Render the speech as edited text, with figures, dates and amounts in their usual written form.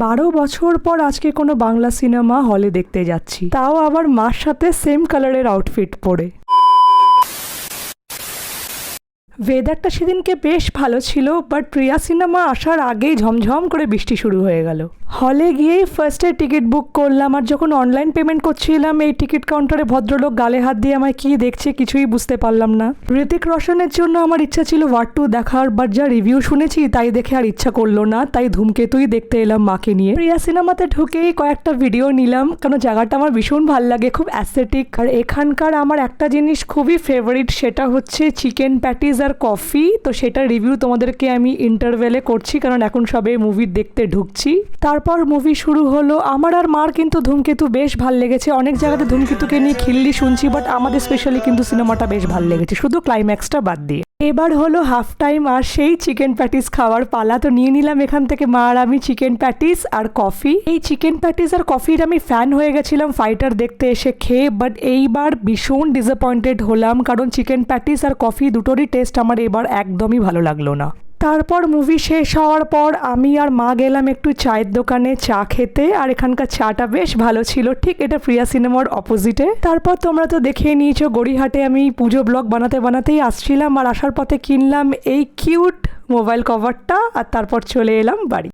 12 বছর পর আজকে কোনো বাংলা সিনেমা হলে দেখতে যাচ্ছি, তাও আবার মার সাথে সেম কালারের আউটফিট পরে। ওয়েদারটা সেদিনকে বেশ ভালো ছিল, বাট প্রিয়া সিনেমা আসার আগেই ঝমঝম করে বৃষ্টি শুরু হয়ে গেল। হলে গিয়েই ফার্স্টে টিকিট বুক করলাম, আর যখন অনলাইন পেমেন্ট করছিলাম এই টিকিট কাউন্টারে ভদ্রলোক গালে হাত দিয়ে আমায় কি দেখছে কিছুই বুঝতে পারলাম না। ঋতিক রোশনের জন্য আমার ইচ্ছা ছিল ওয়ার 2 দেখার, বাট যা রিভিউ শুনেছি তাই দেখে আর ইচ্ছা করলো না, তাই ধূমকেতুই দেখতে এলাম মাকে নিয়ে। প্রিয়া সিনেমাতে ঢুকেই কয়েকটা ভিডিও নিলাম, কারণ জায়গাটা আমার ভীষণ ভালো লাগে, খুব অ্যাস্থেটিক। আর এখানকার আমার একটা জিনিস খুবই ফেভারিট, সেটা হচ্ছে চিকেন প্যাটিস আর কফি। তো সেটার রিভিউ তোমাদেরকে আমি ইন্টারভেলে করছি, কারণ এখন সবে মুভি দেখতে ঢুকছি। তারপর মুভি শুরু হলো। আমার আর মার কিন্তু ধূমকেতু বেশ ভাল লেগেছে। অনেক জায়গাতে ধূমকেতুকে নিয়ে খিল্লি শুনছি, বাট আমাদের স্পেশালি কিন্তু সিনেমাটা বেশ ভাল লেগেছে, শুধু ক্লাইম্যাক্সটা বাদ দিয়ে। এবার হলো হাফ টাইম, আর সেই চিকেন প্যাটিস খাওয়ার পালা। তো নিয়ে নিলাম এখান থেকে মা আর আমি চিকেন প্যাটিস আর কফি। এই চিকেন প্যাটিস আর কফির আমি ফ্যান হয়ে গেছিলাম ফাইটার দেখতে এসে খেয়ে, বাট এইবার ভীষণ ডিসঅ্যাপয়েন্টেড হলাম, কারণ চিকেন প্যাটিস আর কফি দুটোরই টেস্ট আমার এবার একদমই ভালো লাগলো না। তারপর মুভি শেষ হওয়ার পর আমি আর মা গেলাম একটু চায়ের দোকানে চা খেতে, আর এখানকার চাটা বেশ ভালো ছিল, ঠিক এটা প্রিয়া সিনেমার অপোজিটে। তারপর তোমরা তো দেখেই নিয়েছো গড়িহাটে আমি পুজো ব্লগ বানাতেই আসছিলাম, আর আসার পথে কিনলাম এই কিউট মোবাইল কভারটা, আর তারপর চলে এলাম বাড়ি।